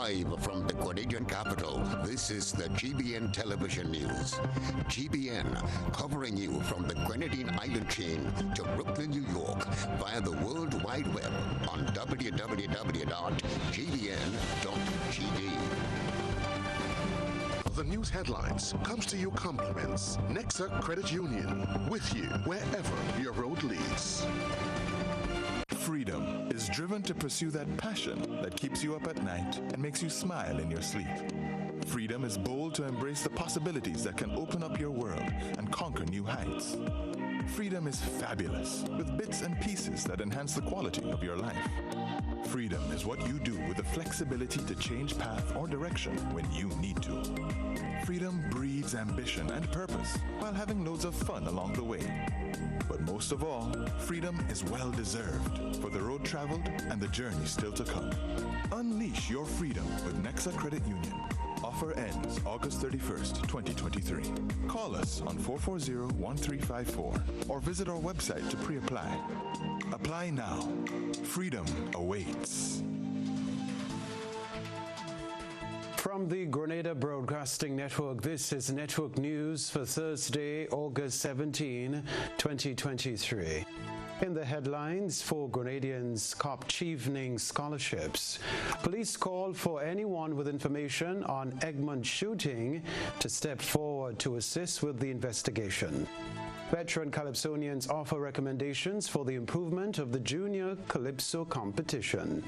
Live from the Grenadian capital, this is the GBN television news. GBN, covering you from the Grenadine Island chain to Brooklyn, New York, via the World Wide Web on www.gbn.gd. The news headlines comes to you compliments Nexa Credit Union, with you wherever your road leads. Freedom is driven to pursue that passion that keeps you up at night and makes you smile in your sleep. Freedom is bold to embrace the possibilities that can open up your world and conquer new heights. Freedom is fabulous, with bits and pieces that enhance the quality of your life. Freedom is what you do with the flexibility to change path or direction when you need to. Freedom breeds ambition and purpose while having loads of fun along the way. But most of all, freedom is well-deserved for the road traveled and the journey still to come. Unleash your freedom with Nexa Credit Union. Offer ends August 31st, 2023. Call us on 440-1354 or visit our website to pre-apply. Apply now. Freedom awaits. From the Grenada Broadcasting Network, this is Network News for Thursday, August 17, 2023. In the headlines, 4 Grenadians cop Chevening scholarships. Police call for anyone with information on Egmont shooting to step forward to assist with the investigation. Veteran Calypsonians offer recommendations for the improvement of the Junior Calypso competition.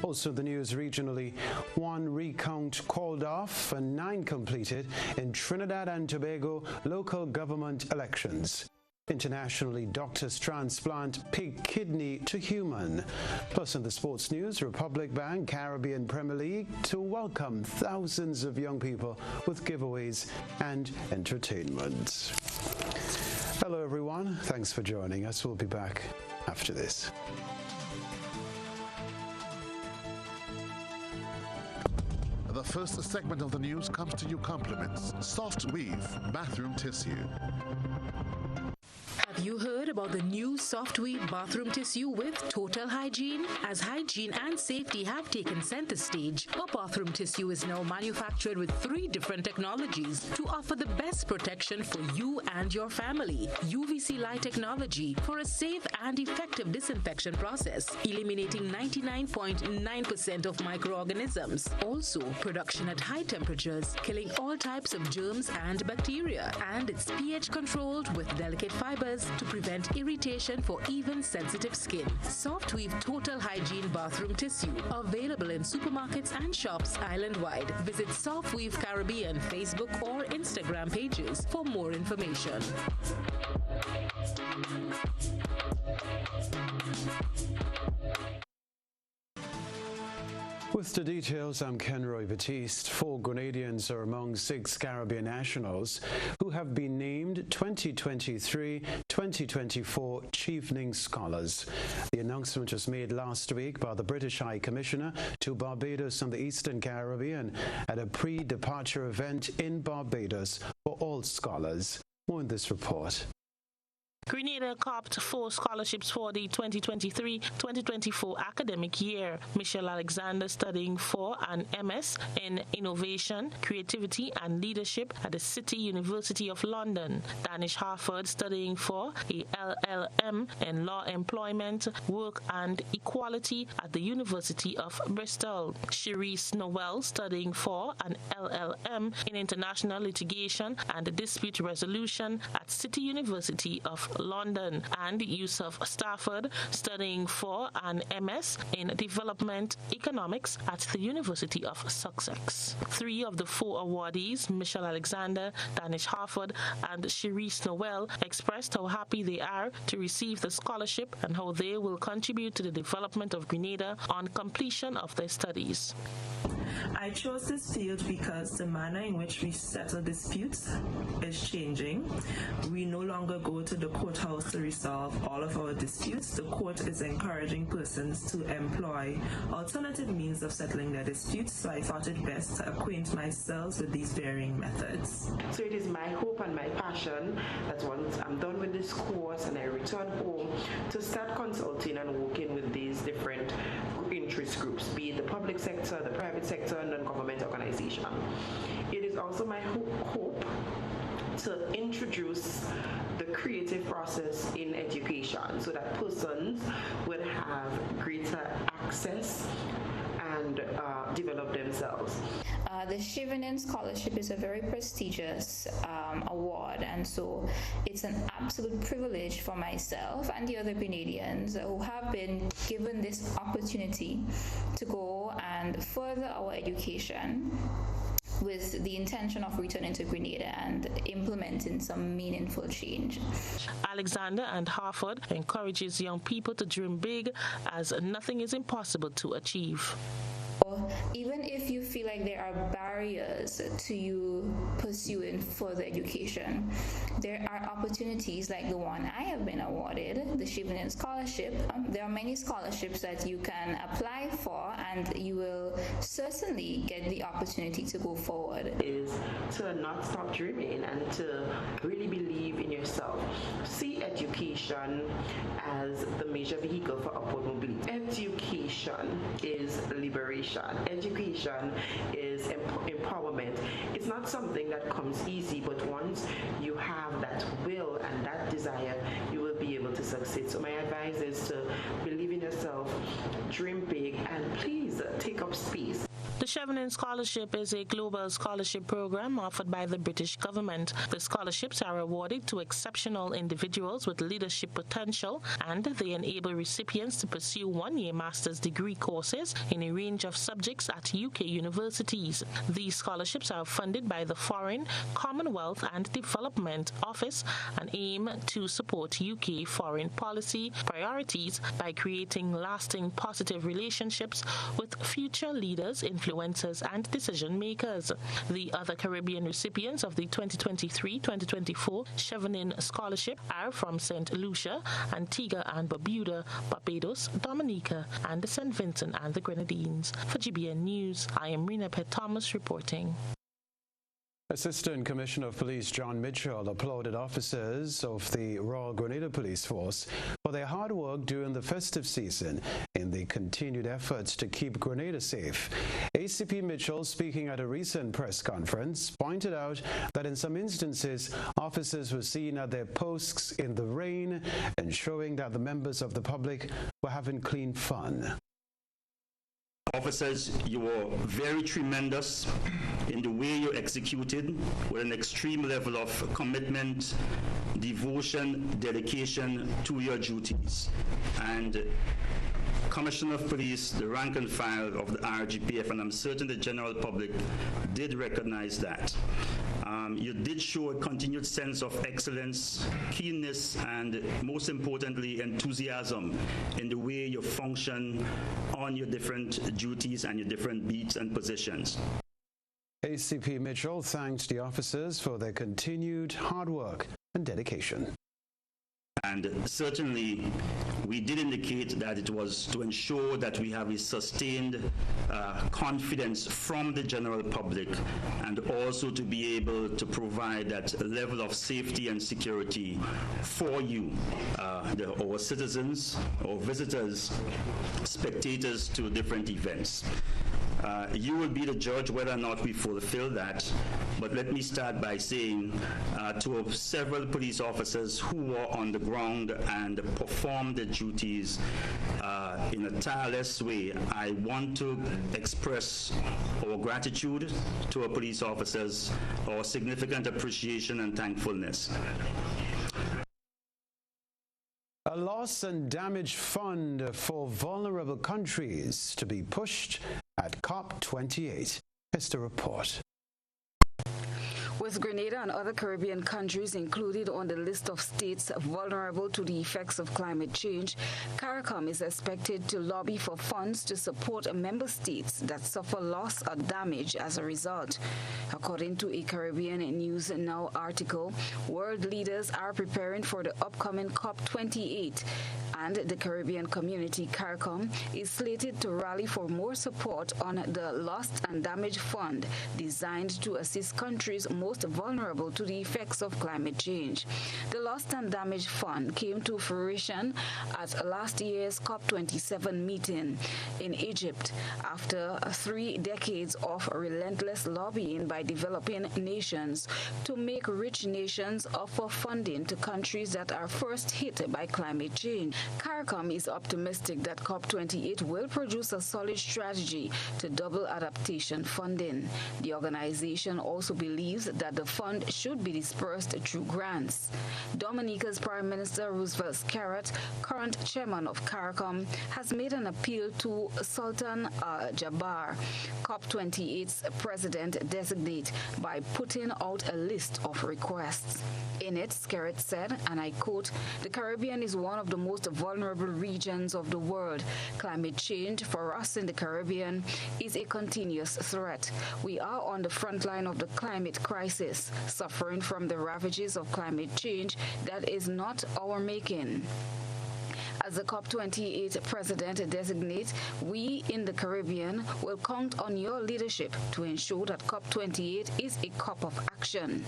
Also the news regionally, 1 recount called off and 9 completed in Trinidad and Tobago local government elections. Internationally, doctors transplant pig kidney to human. Plus in the sports news, Republic Bank Caribbean Premier League to welcome thousands of young people with giveaways and entertainment. Hello everyone, thanks for joining us. We'll be back after this. The first segment of the news comes to you compliments Soft Weave Bathroom Tissue. Have you heard about the new Soft Weave bathroom tissue with total hygiene? As hygiene and safety have taken center stage, our bathroom tissue is now manufactured with 3 different technologies to offer the best protection for you and your family. UVC light technology for a safe and effective disinfection process, eliminating 99.9% of microorganisms. Also, production at high temperatures, killing all types of germs and bacteria. And it's pH controlled with delicate fibers to prevent irritation for even sensitive skin. Soft Weave Total Hygiene Bathroom Tissue. Available in supermarkets and shops island-wide. Visit Soft Weave Caribbean Facebook or Instagram pages for more information. With the details, I'm Kenroy. Baptiste. 4 Grenadians are among 6 Caribbean nationals who have been named 2023-2024 Chevening Scholars. The announcement was made last week by the British High Commissioner to Barbados and the Eastern Caribbean at a pre-departure event in Barbados for all scholars. More in this report. Grenada copped 4 scholarships for the 2023-2024 academic year. Michelle Alexander studying for an MS in Innovation, Creativity and Leadership at the City University of London. Danish Harford studying for a LLM in Law Employment, Work and Equality at the University of Bristol. Cherise Noel studying for an LLM in International Litigation and Dispute Resolution at City University of London, and Yusuf Stafford studying for an MS in Development Economics at the University of Sussex. 3 of the 4 awardees, Michelle Alexander, Danish Harford, and Cherise Noel, expressed how happy they are to receive the scholarship and how they will contribute to the development of Grenada on completion of their studies. I chose this field because the manner in which we settle disputes is changing. We no longer go to the courthouse to resolve all of our disputes. The court is encouraging persons to employ alternative means of settling their disputes, so I thought it best to acquaint myself with these varying methods. So it is my hope and my passion that once I'm done with this course and I return home to start consulting and working with these different interest groups, be it the public sector, the private private sector and non-government organization. It is also my hope to introduce the creative process in education so that persons would have greater access and develop themselves. The GBN Scholarship is a very prestigious award, and so it's an absolute privilege for myself and the other Grenadians who have been given this opportunity to go and further our education with the intention of returning to Grenada and implementing some meaningful change. Alexander and Harford encourages young people to dream big, as nothing is impossible to achieve. Even if you feel like there are barriers to you pursuing further education, there are opportunities like the one I have been awarded, the GBN Scholarship. There are many scholarships that you can apply for, and you will certainly get the opportunity to go forward. Is to not stop dreaming and to really believe in yourself. See education as the major vehicle for upward mobility. Education is liberation. Education is empowerment. It's not something that comes easy, but once you have that will and that desire, you will be able to succeed. So my advice is to believe in yourself, dream big, and please take up space. The GBN Scholarship is a global scholarship program offered by the British government. The scholarships are awarded to exceptional individuals with leadership potential, and they enable recipients to pursue one-year master's degree courses in a range of subjects at UK universities. These scholarships are funded by the Foreign, Commonwealth and Development Office and aim to support UK foreign policy priorities by creating lasting positive relationships with future leaders, influencers and decision makers. The other Caribbean recipients of the 2023-2024 GBN Scholarship are from St. Lucia, Antigua and Barbuda, Barbados, Dominica and St. Vincent and the Grenadines. For GBN News, I am Rena Pett Thomas reporting. Assistant Commissioner of Police John Mitchell applauded officers of the Royal Grenada Police Force for their hard work during the festive season in the continued efforts to keep Grenada safe. ACP Mitchell, speaking at a recent press conference, pointed out that in some instances, officers were seen at their posts in the rain, ensuring that the members of the public were having clean fun. Officers, you were very tremendous in the way you executed with an extreme level of commitment, devotion, dedication to your duties. And Commissioner of Police, the rank and file of the RGPF, and I'm certain the general public did recognize that. You did show a continued sense of excellence, keenness, and most importantly, enthusiasm in the way you function on your different duties and your different beats and positions. ACP Mitchell thanked the officers for their continued hard work and dedication. And certainly, we did indicate that it was to ensure that we have a sustained confidence from the general public, and also to be able to provide that level of safety and security for you, our citizens, or visitors, spectators to different events. You will be the judge whether or not we fulfill that, but let me start by saying to several police officers who were on the ground and performed their duties in a tireless way, I want to express our gratitude to our police officers, our significant appreciation and thankfulness. A loss and damage fund for vulnerable countries to be pushed at COP28. Here's the report. With Grenada and other Caribbean countries included on the list of states vulnerable to the effects of climate change, CARICOM is expected to lobby for funds to support member states that suffer loss or damage as a result. According to a Caribbean News Now article, world leaders are preparing for the upcoming COP28, and the Caribbean Community CARICOM is slated to rally for more support on the Loss and Damage Fund, designed to assist countries most vulnerable to the effects of climate change. The Lost and Damaged Fund came to fruition at last year's COP27 meeting in Egypt after 3 decades of relentless lobbying by developing nations to make rich nations offer funding to countries that are first hit by climate change. CARICOM is optimistic that COP28 will produce a solid strategy to double adaptation funding. The organization also believes that the fund should be dispersed through grants. Dominica's Prime Minister Roosevelt Scarrett, current chairman of CARICOM, has made an appeal to Sultan Jabbar, COP28's president-designate, by putting out a list of requests. In it, Scarrett said, and I quote, "The Caribbean is one of the most vulnerable regions of the world. Climate change for us in the Caribbean is a continuous threat. We are on the front line of the climate crisis, suffering from the ravages of climate change that is not our making." As the COP28 president-designate, we in the Caribbean will count on your leadership to ensure that COP28 is a COP of action.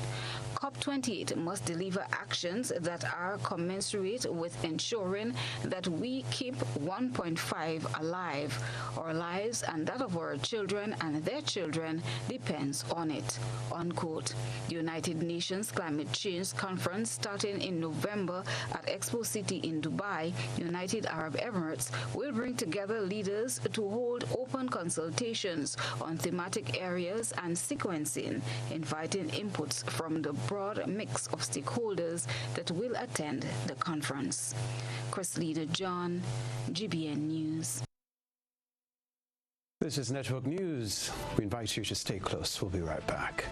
COP28 must deliver actions that are commensurate with ensuring that we keep 1.5 alive. Our lives and that of our children and their children depends on it, unquote. The United Nations Climate Change Conference, starting in November at Expo City in Dubai, United Arab Emirates, will bring together leaders to hold open consultations on thematic areas and sequencing, inviting inputs from the broad mix of stakeholders that will attend the conference. Chrislina John, GBN News. This is Network News. We invite you to stay close. We'll be right back.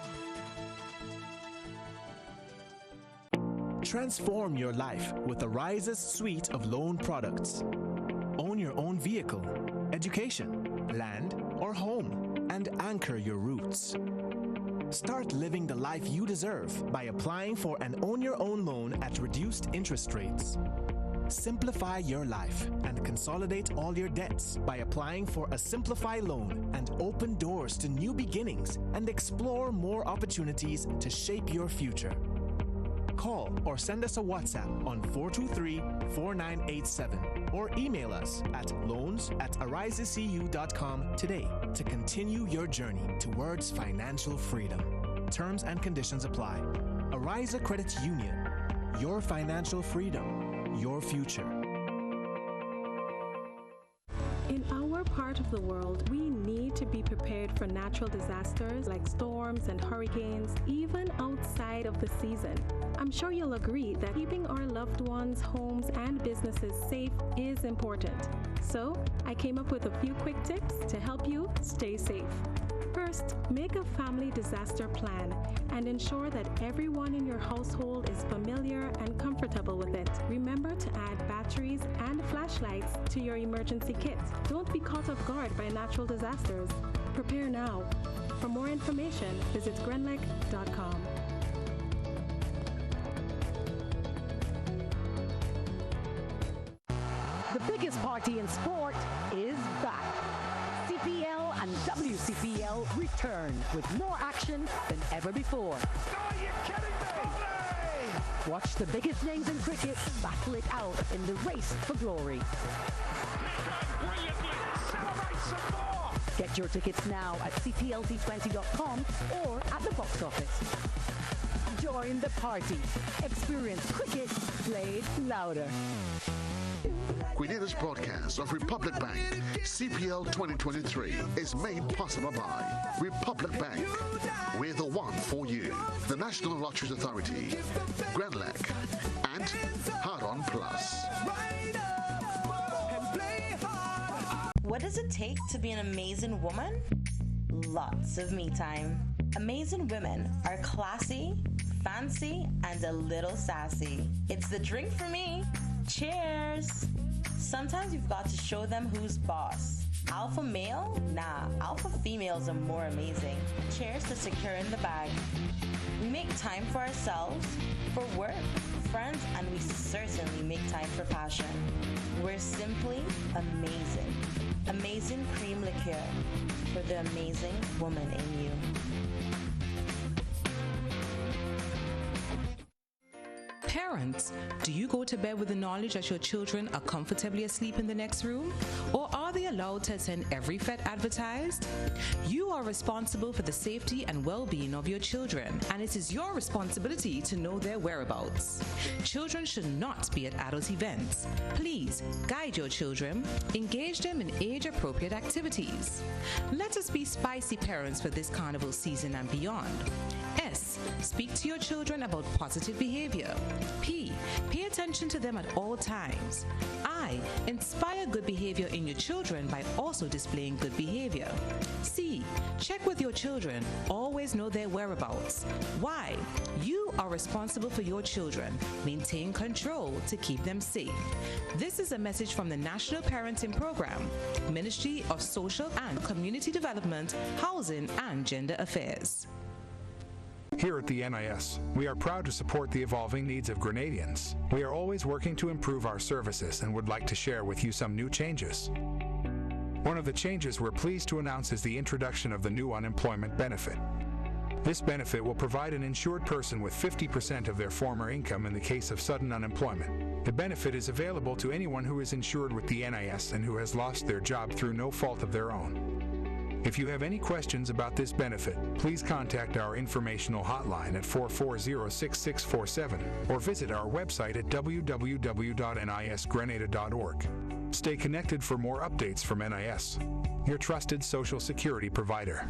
Transform your life with Arise's suite of loan products. Own your own vehicle, education, land, or home, and anchor your roots. Start living the life you deserve by applying for an Own Your Own loan at reduced interest rates. Simplify your life and consolidate all your debts by applying for a Simplify loan and open doors to new beginnings and explore more opportunities to shape your future. Call or send us a WhatsApp on 423-4987 or email us at loans@arisecu.com today to continue your journey towards financial freedom. Terms and conditions apply. Arise Credit Union. Your financial freedom, your future. In our part of the world, we need to be prepared for natural disasters like storms and hurricanes, even outside of the season. I'm sure you'll agree that keeping our loved ones, homes, and businesses safe is important. So, I came up with a few quick tips to help you stay safe. First, make a family disaster plan and ensure that everyone in your household is familiar and comfortable with it. Remember to add batteries and flashlights to your emergency kit. Don't be caught off guard by natural disasters. Prepare now. For more information, visit grenlec.com. The biggest party in sport is back. CPL and WCPL return with more action than ever before. Are you kidding me? Watch the biggest names in cricket battle it out in the race for glory. Celebrate some more! Get your tickets now at cplc20.com or at the box office. Join the party. Experience cricket played louder. Grenada's broadcast of Republic Bank CPL 2023 is made possible by Republic Bank. We're the one for you. The National Lotteries Authority, Grenlec, and Hard On Plus. What does it take to be an amazing woman? Lots of me time. Amazing women are classy, fancy, and a little sassy. It's the drink for me. Cheers! Sometimes you've got to show them who's boss. Alpha male? Nah, alpha females are more amazing. Cheers to securing the bag. We make time for ourselves, for work, friends, and we certainly make time for passion. We're simply amazing. Amazing cream liqueur for the amazing woman in you. parents, do you go to bed with the knowledge that your children are comfortably asleep in the next room? Or are they allowed to attend every fete advertised? You are responsible for the safety and well-being of your children, and it is your responsibility to know their whereabouts. Children should not be at adult events. Please guide your children, engage them in age-appropriate activities. Let us be spicy parents for this carnival season and beyond. S. Speak to your children about positive behavior. P. Pay attention to them at all times. I. Inspire good behavior in your children by also displaying good behavior. C. Check with your children. Always know their whereabouts. Y. You are responsible for your children. Maintain control to keep them safe. This is a message from the National Parenting Program, Ministry of Social and Community Development, Housing and Gender Affairs. Here at the NIS, we are proud to support the evolving needs of Grenadians. We are always working to improve our services and would like to share with you some new changes. One of the changes we're pleased to announce is the introduction of the new unemployment benefit. This benefit will provide an insured person with 50% of their former income in the case of sudden unemployment. The benefit is available to anyone who is insured with the NIS and who has lost their job through no fault of their own. If you have any questions about this benefit, please contact our informational hotline at 440-6647 or visit our website at www.nisgrenada.org. Stay connected for more updates from NIS, your trusted Social Security provider.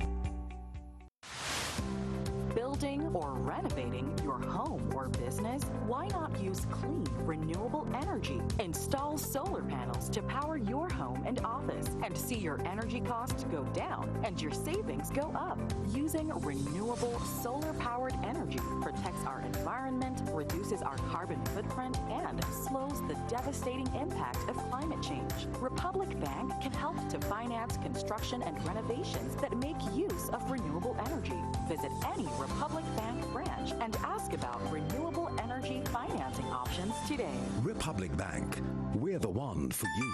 Building or renovating your home or business? Why not use clean, renewable energy? Install solar panels to power your home and office and see your energy costs go down and your savings go up. Using renewable solar-powered energy protects our environment, reduces our carbon footprint, and slows the devastating impact of climate change. Republic Bank can help to finance construction and renovations that make use of renewable energy. Visit any Republic Bank branch and ask about renewable energy financing options today. Republic Bank, we're the one for you.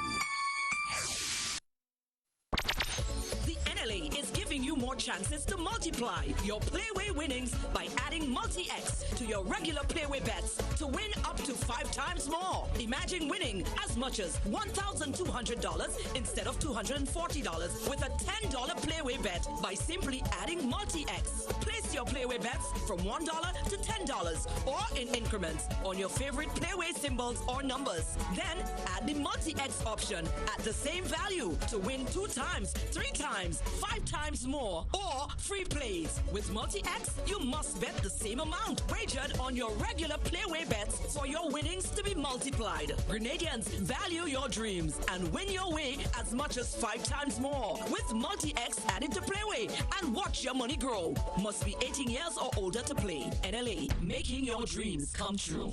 The NLA is giving you more chances to multiply your Playway winnings by adding Multi-X to your regular Playway bets to win up to 5 times more. Imagine winning as much as $1,200 instead of $240 with a $10 Playway bet by simply adding Multi-X. Place your Playway bets from $1 to $10 or in increments on your favorite Playway symbols or numbers. Then add the Multi-X option at the same value to win 2 times, 3 times, 5 times more, or free plays. With Multi-X, you must bet the same amount wagered on your regular Playway bets for your winnings to be multiplied. Grenadians, value your dreams and win your way as much as 5 times more with Multi-X added to Playway and watch your money grow. Must be 18 years or older to play. NLA, making your dreams come true.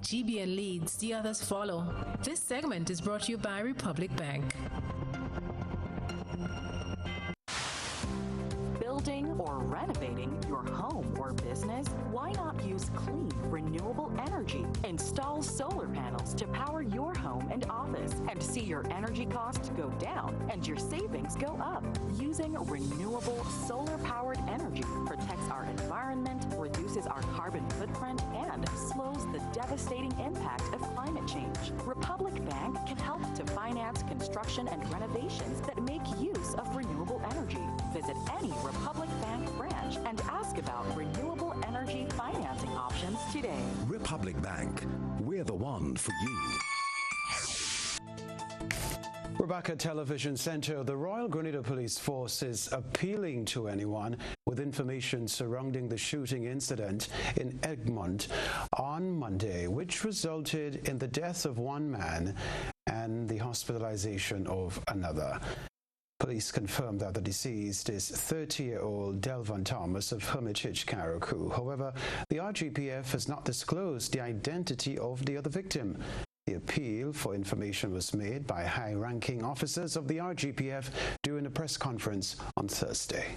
GBN leads, the others follow. This segment is brought to you by Republic Bank. Building or renovating your home or business? Why not use clean, renewable energy? Install solar panels to power your home and office and see your energy costs go down and your savings go up. Using renewable solar-powered energy protects our environment, reduces our carbon footprint, and slows the devastating impact of climate change. Republic Bank can help to finance construction and renovations that make use of renewable energy. Visit any Republic Bank branch and ask about renewable energy financing options today. Republic Bank, we're the one for you. Rebecca Television Center, the Royal Grenada Police Force is appealing to anyone with information surrounding the shooting incident in Egmont on Monday, which resulted in the death of one man and the hospitalization of another. Police confirmed that the deceased is 30-year-old Delvon Thomas of Hermitage, Carriacou. However, the RGPF has not disclosed the identity of the other victim. The appeal for information was made by high-ranking officers of the RGPF during a press conference on Thursday.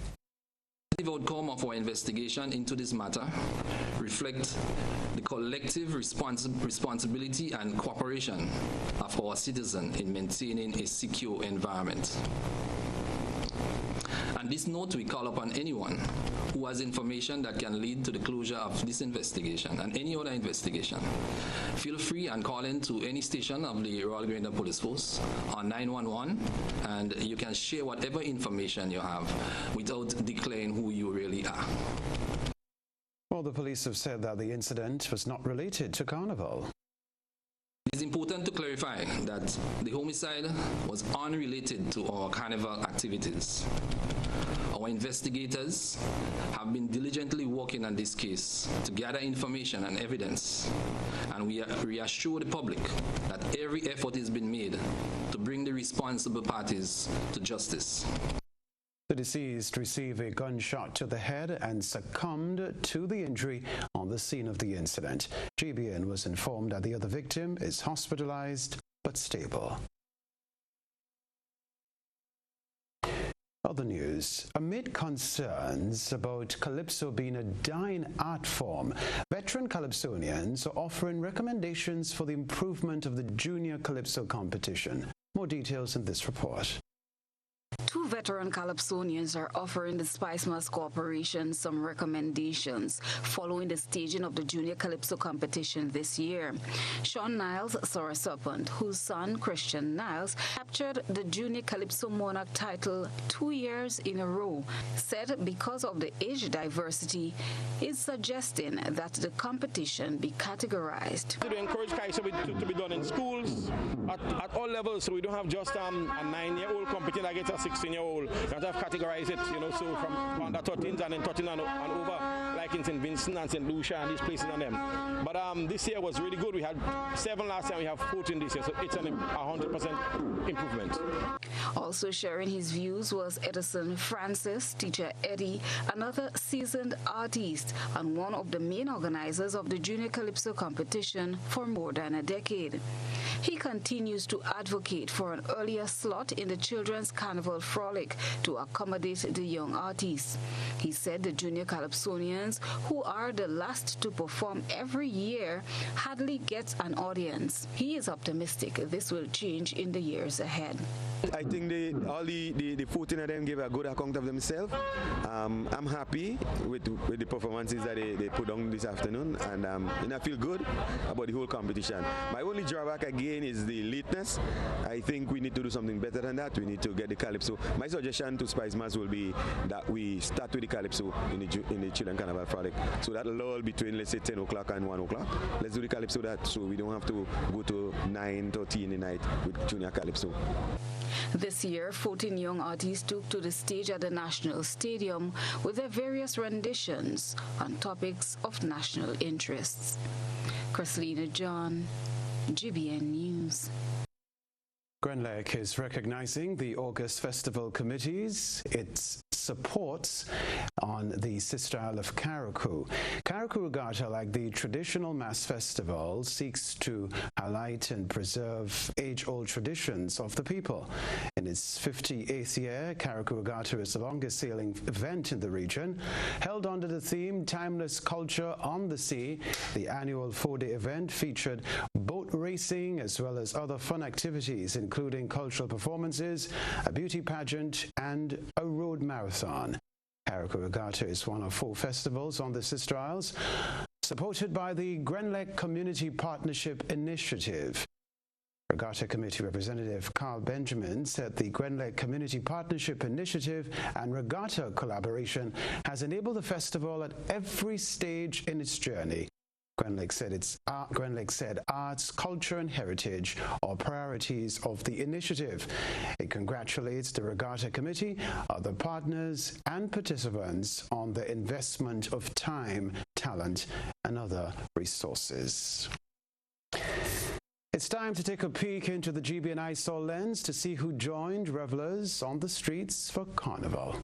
The outcome of our investigation into this matter reflects the collective responsibility and cooperation of our citizens in maintaining a secure environment. And On this note, we call upon anyone who has information that can lead to the closure of this investigation and any other investigation. Feel free and call in to any station of the Royal Grenada Police Force on 911, and you can share whatever information you have without declaring who you really are. Well, the police have said that the incident was not related to Carnival. It is important to clarify that the homicide was unrelated to our Carnival activities. Our investigators have been diligently working on this case to gather information and evidence, and we reassure the public that every effort is being made to bring the responsible parties to justice. The deceased received a gunshot to the head and succumbed to the injury on the scene of the incident. GBN was informed that the other victim is hospitalized but stable. Other news. Amid concerns about Calypso being a dying art form, veteran Calypsonians are offering recommendations for the improvement of the Junior Calypso competition. More details in this report. Two veteran Calypsonians are offering the Spicemas Corporation some recommendations following the staging of the Junior Calypso competition this year. Sean Niles saw a serpent whose son, Christian Niles, captured the Junior Calypso Monarch title 2 years in a row, said because of the age diversity, is suggesting that the competition be categorized. We encourage Calypso to be done in schools at all levels, so we don't have just a 9-year-old competing against a 16-year-old. You have to have categorized it, so from under 13s and then 13 and over, like in St. Vincent and St. Lucia and these places and them. But this year was really good. We had 7 last year, we have 14 this year, so it's a 100% improvement. Also sharing his views was Edison Francis, teacher Eddie, another seasoned artist and one of the main organizers of the Junior Calypso competition for more than a decade. He continues to advocate for an earlier slot in the Children's Carnival Frolic to accommodate the young artists. He said the Junior Calypsonians, who are the last to perform every year, hardly get an audience. He is optimistic this will change in the years ahead. I think all the 14 of them gave a good account of themselves. I'm happy with the performances that they put on this afternoon, and I feel good about the whole competition. My only drawback again is the lateness. I think we need to do something better than that. We need to get the Calypso. My suggestion to Spicemas will be that we start with the Calypso in the Children Carnival Frolic. So that lull between, let's say, 10 o'clock and 1 o'clock. Let's do the Calypso that, so we don't have to go to 9:30 in the night with Junior Calypso. This year, 14 young artists took to the stage at the National Stadium with their various renditions on topics of national interests. Chrislina John, GBN News. GBN is recognizing the August Festival committees its supports on the Sister Isle of Carriacou. Carriacou Regatta, like the traditional mass festival, seeks to highlight and preserve age-old traditions of the people. In its 58th year, Carriacou Regatta is the longest sailing event in the region. Held under the theme Timeless Culture on the Sea, the annual 4-day event featured boat racing as well as other fun activities, including cultural performances, a beauty pageant, and a road marathon. Carriacou Regatta is one of 4 festivals on the Sister Isles, supported by the Grenlec Community Partnership Initiative. Regatta Committee Representative Carl Benjamin said the Grenlec Community Partnership Initiative and regatta collaboration has enabled the festival at every stage in its journey. Grenlec said arts, culture and heritage are priorities of the initiative. It congratulates the Regatta Committee, other partners and participants on the investment of time, talent and other resources. It's time to take a peek into the GBN eyesore lens to see who joined revelers on the streets for Carnival.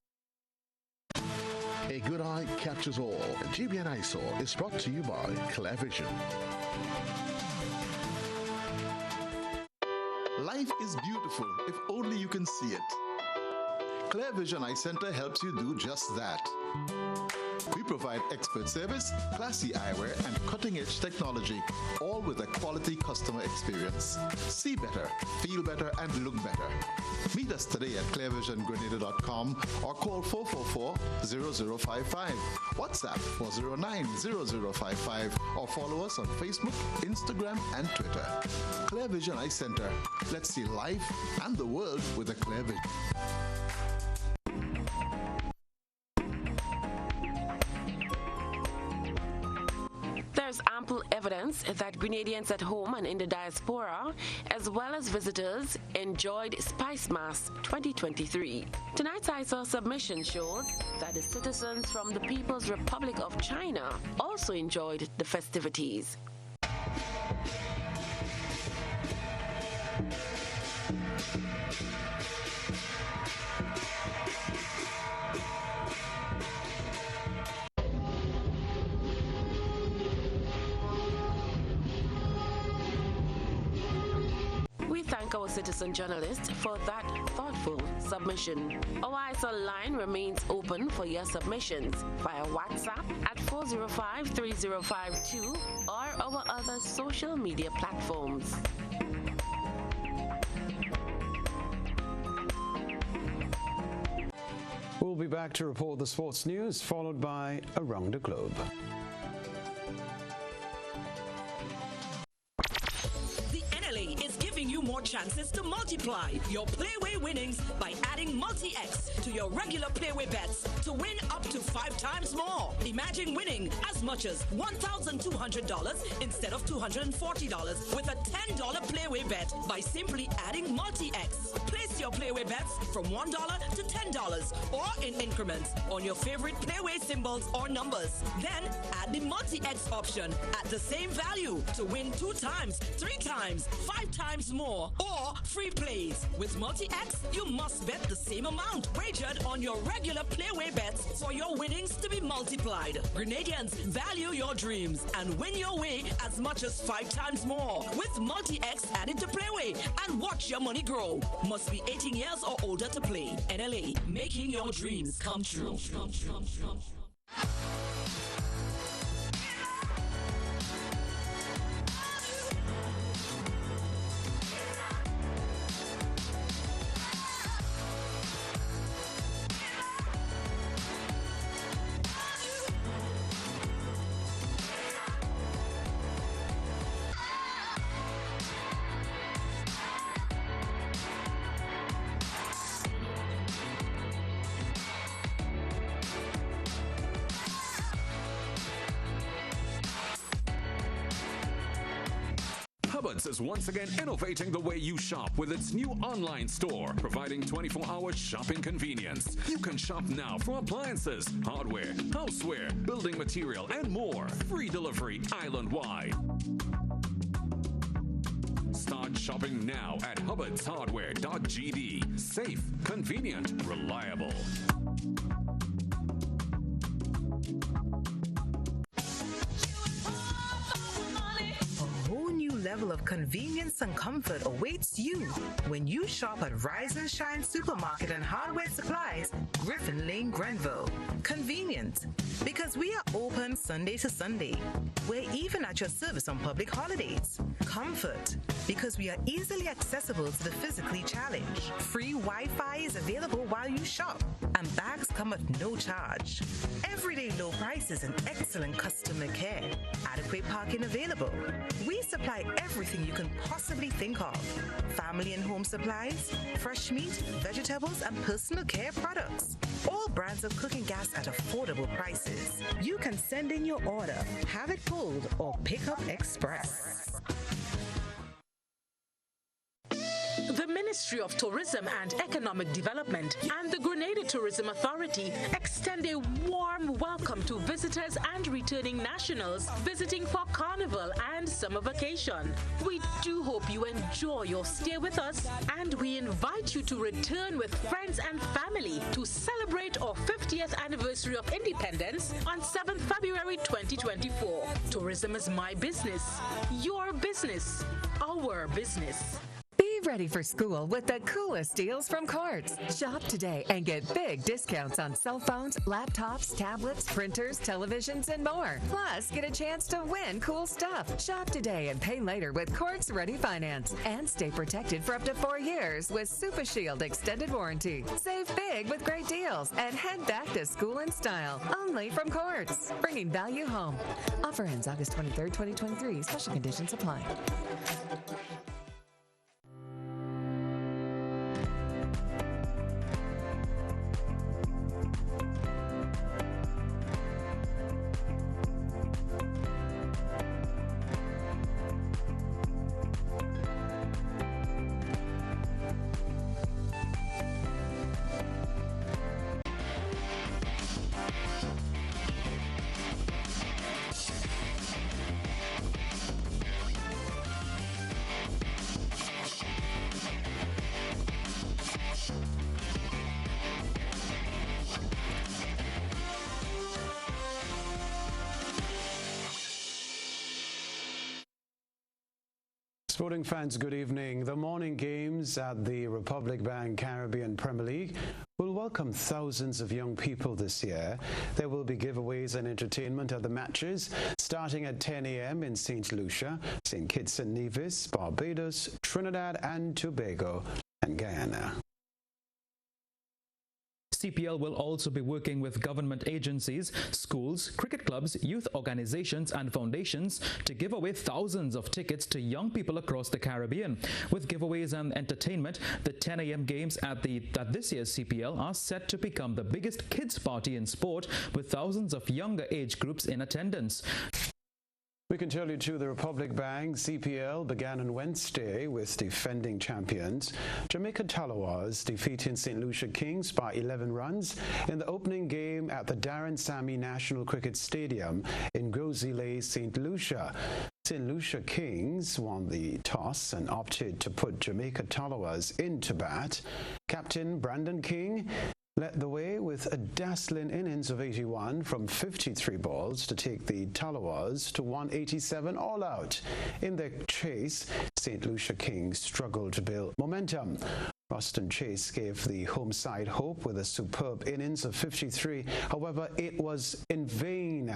A good eye captures all. GBN Eyesore is brought to you by Clear Vision. Life is beautiful if only you can see it. Clear Vision Eye Center helps you do just that. We provide expert service, classy eyewear, and cutting-edge technology, all with a quality customer experience. See better, feel better, and look better. Meet us today at clearvisiongrenada.com or call 444-0055, WhatsApp 409-0055, or follow us on Facebook, Instagram, and Twitter. Clear Vision Eye Center. Let's see life and the world with a clear vision. There's ample evidence that Grenadians at home and in the diaspora, as well as visitors, enjoyed Spice Mass 2023. Tonight's ISA submission shows that the citizens from the People's Republic of China also enjoyed the festivities. We thank our citizen journalists for that thoughtful submission. Our ISA line remains open for your submissions via WhatsApp at 405-3052 or our other social media platforms. We'll be back to report the sports news, followed by Around the Globe. More chances to multiply your Playway winnings by adding multi-X to your regular Playway bets to win up to 5 times more. Imagine winning as much as $1,200 instead of $240 with a $10 Playway bet by simply adding multi-X. Place your Playway bets from $1 to $10 or in increments on your favorite Playway symbols or numbers. Then add the multi-X option at the same value to win 2 times, 3 times, 5 times more, or free plays. With multi-X, you must bet the same amount wagered on your regular Playway bets for your winnings to be multiplied. Grenadians, value your dreams and win your way as much as 5 times more with multi-X added to Playway and watch your money grow. Must be 18 years or older to play. NLA, making your dreams come true. Hubbard's is once again innovating the way you shop with its new online store, providing 24-hour shopping convenience. You can shop now for appliances, hardware, houseware, building material, and more. Free delivery island-wide. Start shopping now at hubbardshardware.gd. Safe, convenient, reliable. Level of convenience and comfort awaits you when you shop at Rise and Shine Supermarket and Hardware Supplies, Griffin Lane, Grenville. Convenient, because we are open Sunday to Sunday. We're even at your service on public holidays. Comfort, because we are easily accessible to the physically challenged. Free Wi-Fi is available while you shop, and bags come at no charge. Everyday low prices and excellent customer care. Adequate parking available. We supply everything you can possibly think of. Family and home supplies, fresh meat, vegetables, and personal care products. All brands of cooking gas at affordable prices. You can send in your order, have it pulled, or pick up express. The Ministry of Tourism and Economic Development and the Grenada Tourism Authority extend a warm welcome to visitors and returning nationals visiting for Carnival and summer vacation. We do hope you enjoy your stay with us, and we invite you to return with friends and family to celebrate our 50th anniversary of independence on 7th February 2024. Tourism is my business, your business, our business. Be ready for school with the coolest deals from Courts. Shop today and get big discounts on cell phones, laptops, tablets, printers, televisions, and more. Plus, get a chance to win cool stuff. Shop today and pay later with Courts Ready Finance. And stay protected for up to 4 years with Super Shield Extended Warranty. Save big with great deals and head back to school in style. Only from Courts. Bringing value home. Offer ends August 23rd, 2023. Special conditions apply. Sporting fans, good evening. The morning games at the Republic Bank Caribbean Premier League will welcome thousands of young people this year. There will be giveaways and entertainment at the matches, starting at 10 a.m. in St. Lucia, St. Kitts and Nevis, Barbados, Trinidad and Tobago, and Guyana. CPL will also be working with government agencies, schools, cricket clubs, youth organizations and foundations to give away thousands of tickets to young people across the Caribbean. With giveaways and entertainment, the 10 a.m. games at this year's CPL are set to become the biggest kids party in sport, with thousands of younger age groups in attendance. We can tell you too, the Republic Bank CPL began on Wednesday with defending champions Jamaica Talawas defeating St. Lucia Kings by 11 runs in the opening game at the Darren Sammy National Cricket Stadium in Grosile, St. Lucia. St. Lucia Kings won the toss and opted to put Jamaica Talawas into bat. Captain Brandon King led the way with a dazzling innings of 81 from 53 balls to take the Talawas to 187 all out. In their chase, St. Lucia Kings struggled to build momentum. Roston Chase gave the home side hope with a superb innings of 53. However, it was in vain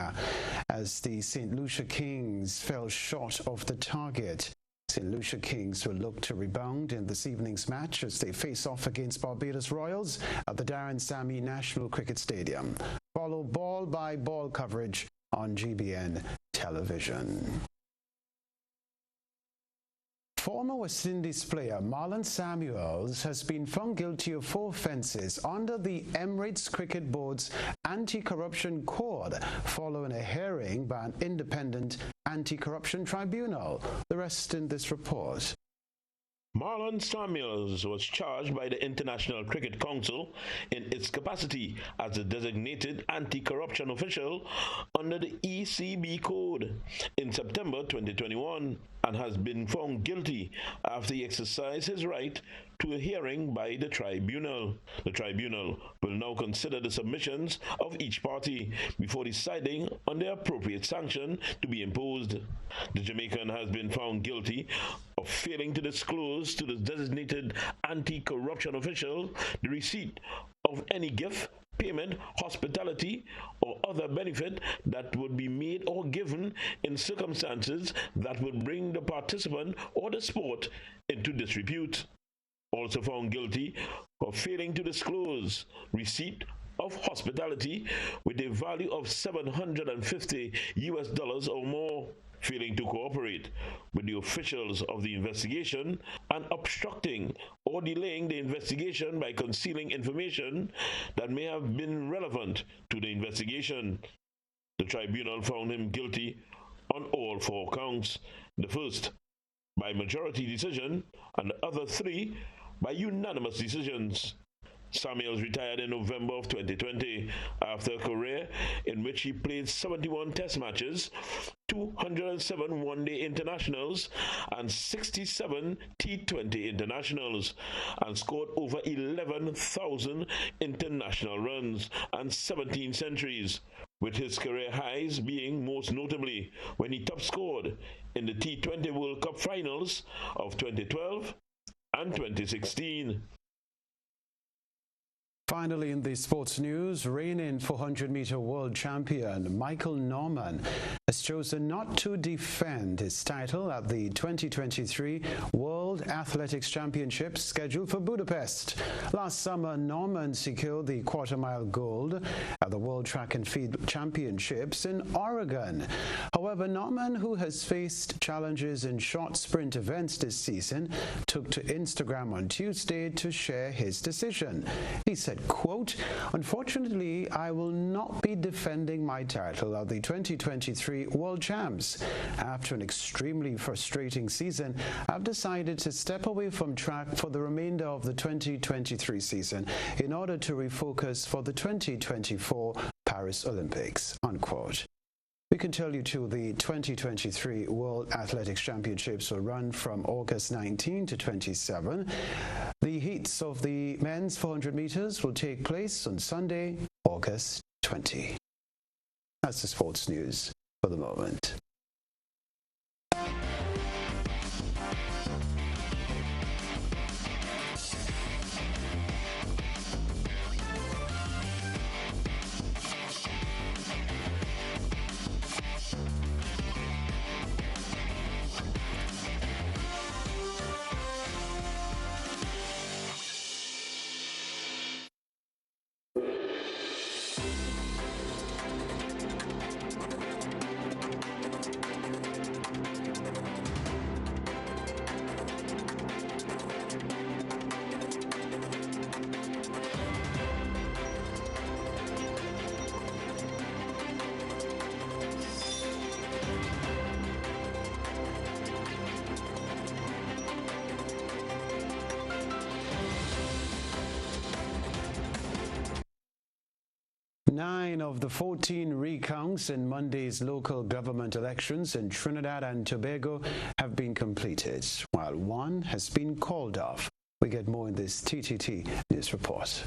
as the St. Lucia Kings fell short of the target. St. Lucia Kings will look to rebound in this evening's match as they face off against Barbados Royals at the Darren Sammy National Cricket Stadium. Follow ball-by-ball coverage on GBN television. Former West Indies player Marlon Samuels has been found guilty of 4 offences under the Emirates Cricket Board's Anti-Corruption Code following a hearing by an independent anti-corruption tribunal. The rest in this report. Marlon Samuels was charged by the International Cricket Council in its capacity as a designated anti-corruption official under the ECB code in September 2021 and has been found guilty after he exercised his right to a hearing by the tribunal. The tribunal will now consider the submissions of each party before deciding on the appropriate sanction to be imposed. The Jamaican has been found guilty of failing to disclose to the designated anti-corruption official the receipt of any gift, payment, hospitality, or other benefit that would be made or given in circumstances that would bring the participant or the sport into disrepute. Also found guilty of failing to disclose receipt of hospitality with a value of $750 or more, failing to cooperate with the officials of the investigation, and obstructing or delaying the investigation by concealing information that may have been relevant to the investigation. The tribunal found him guilty on all 4 counts, the first by majority decision and the other 3 by unanimous decisions. Samuels retired in November of 2020 after a career in which he played 71 test matches, 207 one-day internationals and 67 T20 internationals, and scored over 11,000 international runs and 17 centuries, with his career highs being most notably when he top scored in the T20 World Cup finals of 2012, and 2016. Finally, in the sports news, reigning 400-meter world champion Michael Norman has chosen not to defend his title at the 2023 World Athletics Championships scheduled for Budapest. Last summer, Norman secured the quarter-mile gold at the World Track and Field Championships in Oregon. However, Norman, who has faced challenges in short sprint events this season, took to Instagram on Tuesday to share his decision. He said, quote, "Unfortunately, I will not be defending my title at the 2023 World Champs. After an extremely frustrating season, I've decided to step away from track for the remainder of the 2023 season in order to refocus for the 2024 Paris Olympics," unquote. We can tell you too, the 2023 World Athletics Championships will run from August 19 to 27. The heats of the men's 400 meters will take place on Sunday, August 20. That's the sports news for the moment. Nine of the 14 recounts in Monday's local government elections in Trinidad and Tobago have been completed, while one has been called off. We get more in this TTT News report.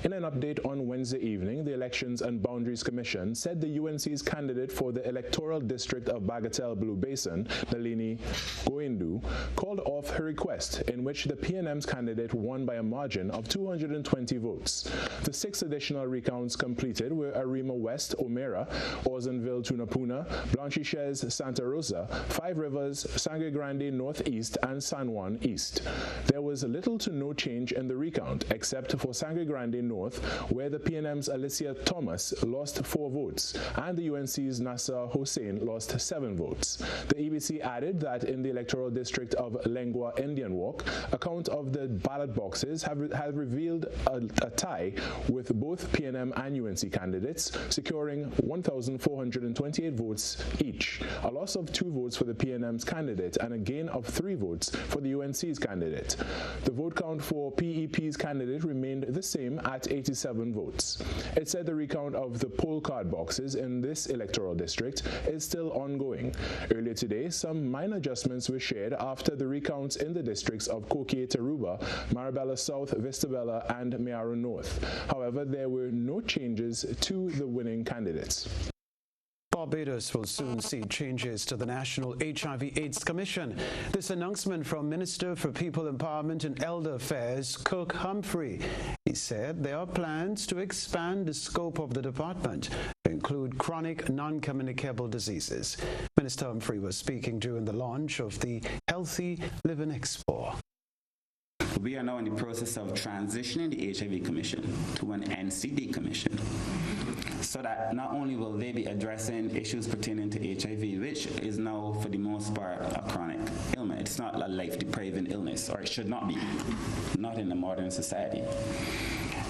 In an update on Wednesday evening, the Elections and Boundaries Commission said the UNC's candidate for the electoral district of Bagatelle Blue Basin, Nalini Goindu, called off her request, in which the PNM's candidate won by a margin of 220 votes. The 6 additional recounts completed were Arima West, Omera, Orsonville, Tunapuna, Blanchishez, Santa Rosa, 5 Rivers, Sangre Grande Northeast, and San Juan East. There was little to no change in the recount, except for Sangre Grande North, where the PNM's Alicia Thomas lost 4 votes, and the UNC's Nasser Hossein lost 7 votes. The EBC added that in the electoral district of Lengua Indian Walk, a count of the ballot boxes have revealed a tie with both PNM and UNC candidates, securing 1,428 votes each, a loss of 2 votes for the PNM's candidate and a gain of 3 votes for the UNC's candidate. The vote count for PEP's candidate remained the same at 87 votes. It said the recount of the poll card boxes in this electoral district is still ongoing. Earlier today, some minor adjustments were shared after the recounts in the districts of Kokie, Taruba, Marabella South, Vistabella, and Mearo North. However, there were no changes to the winning candidates. Barbados will soon see changes to the National HIV/AIDS Commission. This announcement from Minister for People Empowerment and Elder Affairs, Kirk Humphrey. He said there are plans to expand the scope of the department to include chronic non-communicable diseases. Minister Humphrey was speaking during the launch of the Healthy Living Expo. We are now in the process of transitioning the HIV Commission to an NCD Commission, so that not only will they be addressing issues pertaining to HIV, which is now for the most part a chronic ailment. It's not a life-depriving illness, or it should not be, not in a modern society.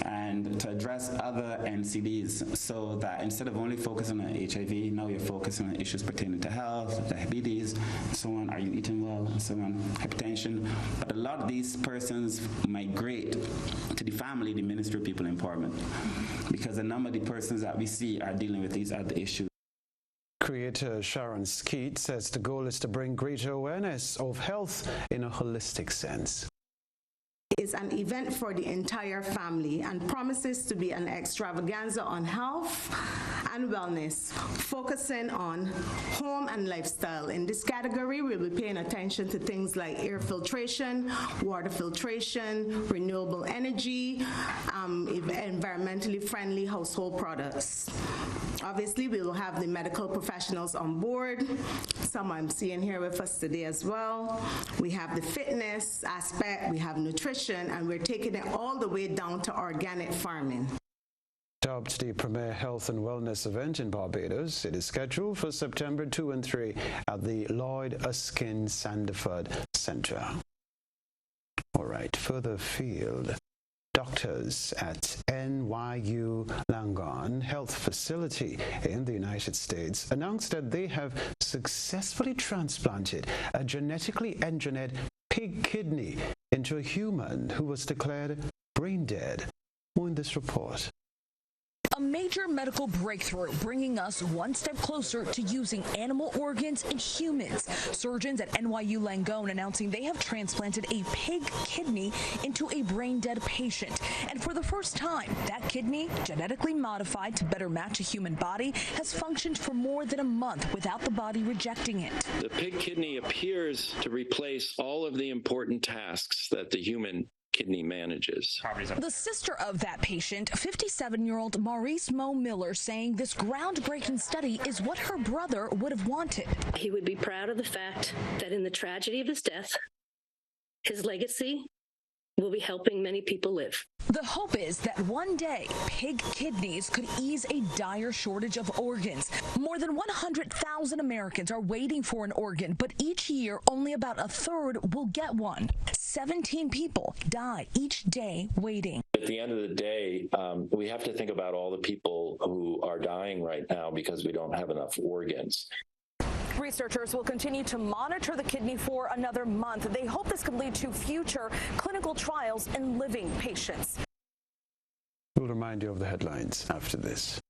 And to address other NCDs, so that instead of only focusing on HIV, now you're focusing on issues pertaining to health, diabetes, so on, are you eating well, and so on, hypertension. But a lot of these persons migrate to the family, the Ministry of People Empowerment, because a number of the persons that we see are dealing with these other issues. Creator Sharon Skeet says the goal is to bring greater awareness of health in a holistic sense. is an event for the entire family and promises to be an extravaganza on health and wellness, focusing on home and lifestyle. In this category, we'll be paying attention to things like air filtration, water filtration, renewable energy, environmentally friendly household products. Obviously, we will have the medical professionals on board. Some I'm seeing here with us today as well. We have the fitness aspect, we have nutrition, and we're taking it all the way down to organic farming. Dubbed the premier health and wellness event in Barbados, it is scheduled for September 2 and 3 at the Lloyd Erskine Sandiford Center. All right, further afield. Doctors at NYU Langone Health Facility in the United States announced that they have successfully transplanted a genetically engineered pig kidney into a human who was declared brain dead. More in this report. A major medical breakthrough bringing us one step closer to using animal organs in humans. Surgeons at NYU Langone announcing they have transplanted a pig kidney into a brain-dead patient. And for the first time, that kidney, genetically modified to better match a human body, has functioned for more than a month without the body rejecting it. The pig kidney appears to replace all of the important tasks that the human kidney manages. The sister of that patient, 57-year-old Maurice Mo Miller, saying this groundbreaking study is what her brother would have wanted. He would be proud of the fact that in the tragedy of his death, his legacy will be helping many people live. The hope is that one day, pig kidneys could ease a dire shortage of organs. More than 100,000 Americans are waiting for an organ, but each year, only about a third will get one. 17 people die each day waiting. At the end of the day, we have to think about all the people who are dying right now because we don't have enough organs. Researchers will continue to monitor the kidney for another month. They hope this could lead to future clinical trials in living patients. We'll remind you of the headlines after this.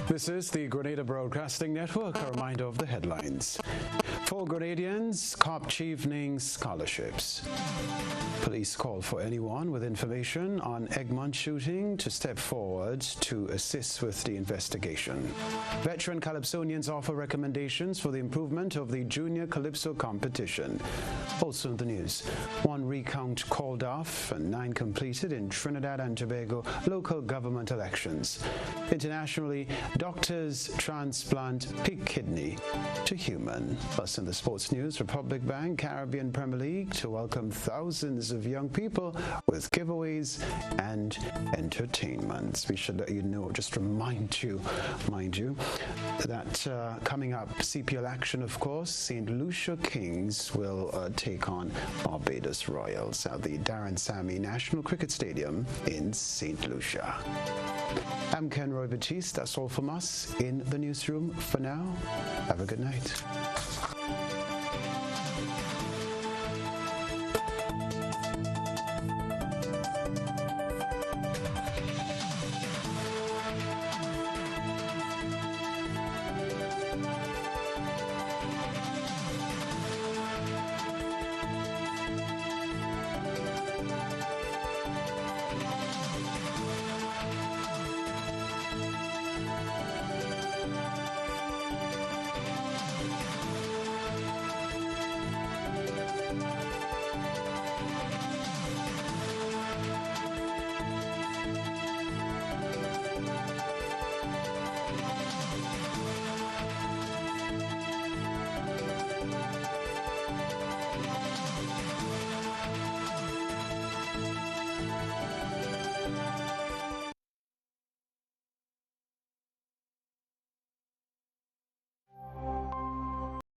This is the Grenada Broadcasting Network. A reminder of the headlines. For Grenadians, COP Evening Scholarships. Police call for anyone with information on Egmont shooting to step forward to assist with the investigation. Veteran Calypsonians offer recommendations for the improvement of the Junior Calypso competition. Also in the news, 1 recount called off and 9 completed in Trinidad and Tobago local government elections. Internationally, doctors transplant pig kidney to human. Plus in the sports news, Republic Bank Caribbean Premier League to welcome thousands of young people with giveaways and entertainments. We should let you know, just remind you, that coming up, CPL action, of course, St. Lucia Kings will take on Barbados Royals at the Darren Sammy National Cricket Stadium in St. Lucia. I'm Kenroy Baptiste. That's all from us in the newsroom for now. Have a good night.